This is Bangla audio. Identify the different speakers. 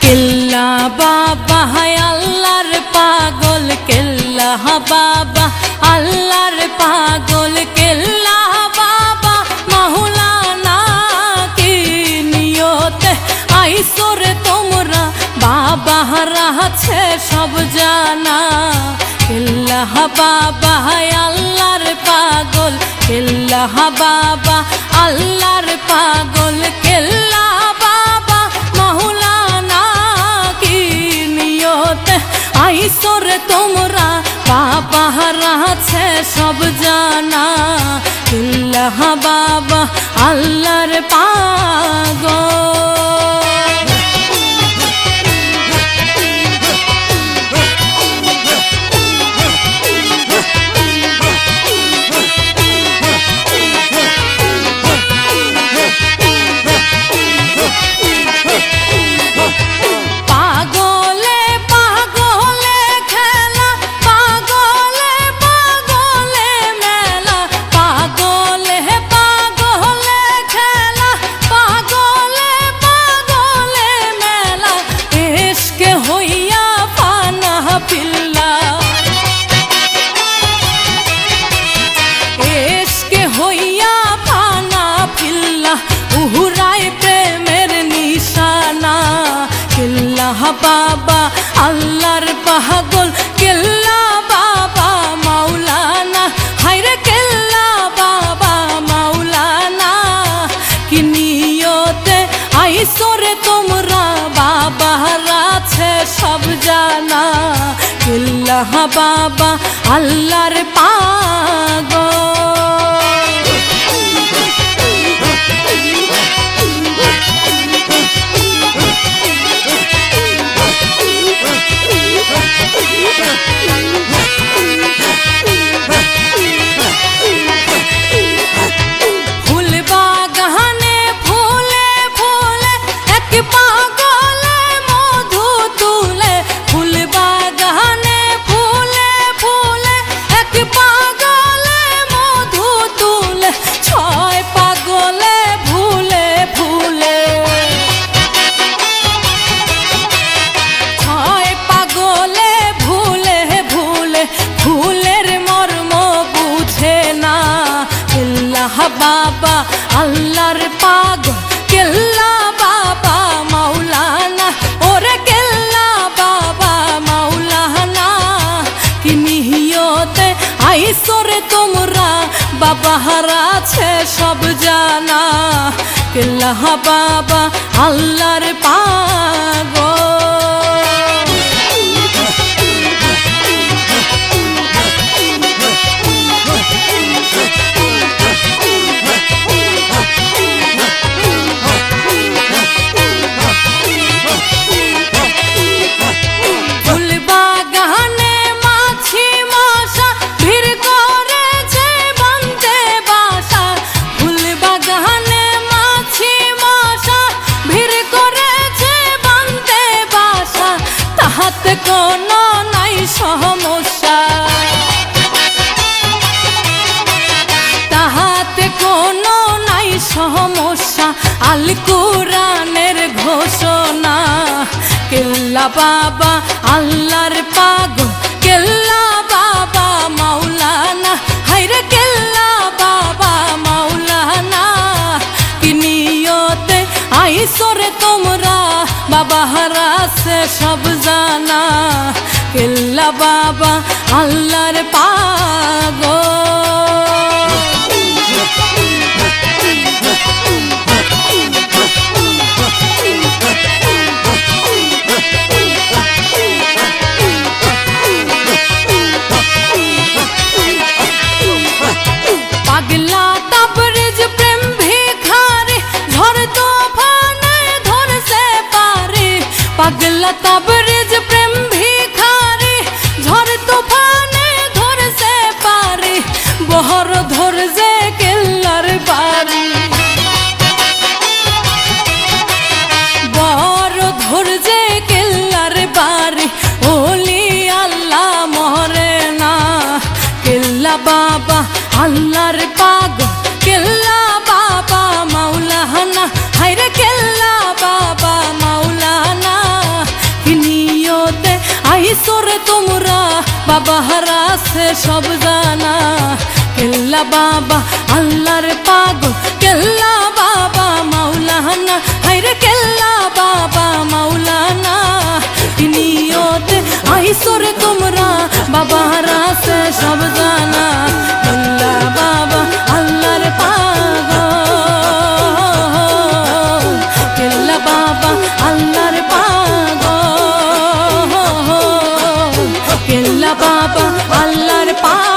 Speaker 1: কেল্লা বাবা হায় আল্লাহর পাগল, কেল্লা বাবা আল্লাহর পাগল, কেল্লা বাবা মাওলানা কি নিয়তে আইসরে তোমরা, বাবা আছে সব জানা। কেল্লা বাবা হায় আল্লাহর পাগল, কেল্লা বাবা আল্লাহর পাগল, কেল্লা বাবা মাওলানা কি নিয়তে আইসরে তোমরা, বাবা আছে সব জানা। কেল্লা বাবা আল্লাহর পাগল। বাবা আল্লাহর পাগল, কেল্লা বাবা মাওলানা, হায়রে কেল্লা বাবা মাওলানা কি নিয়তে আইসরে তোমরা, বাবা আছে সব জানা। কেল্লা বাবা আল্লাহর পাগল। বাবা আল্লাহর পাগল, কেল্লা বাবা মাওলানা, ওরে কেল্লা বাবা মাওলানা কি নিয়তে আইসরে তোমরা, বাবা আছে সব জানা। কেল্লা বাবা আল্লাহর পাগল। কোনো নাই সমস্যা, তাহাতে কোনো নাই সমস্যা, আল কুরআনের ঘোষণা। কেল্লা বাবা আল্লাহর পাগল, কেল্লা বাবা মাওলানা, হায়রে কেল্লা বাবা মাওলানা কি নিয়তে আইসরে তোমরা, বাবা আছে সব জানা। কেল্লা বাবা আল্লাহর পাগল। পাগলা তাবরেজ প্রেম ভিখারি, ঝড় তোফানে ধরছে পারে। পাগলা তাবরেজ প্রেম ভিখারি, ঝড় তোফানে ধরছে পারে। বহর ধরছে কেল্লার বাড়ি, বহর ধরছে কেল্লার বাড়ি। ওলি আল্লাহ মরে না, কেল্লা বাবা আল্লাহর পাগল, কেল্লা বাবা মাওলানা, হায়রে কেল্লা বাবা মাওলানা বাবা হারাছে সব জানা, কেল্লা বাবা আল্লাহর পাগল, কেল্লা বাবা মাওলানা, হায়রে কেল্লা বাবা মাওলানা। নিয়তে আইসরে তোমরা বাবা হারাছে সব জানা, কেল্লা বাবা আল্লাহর পাগল, কেল্লা বাবা আল্লাহর পাগল, কেল্লা বাবা আল্লাহর পাগল।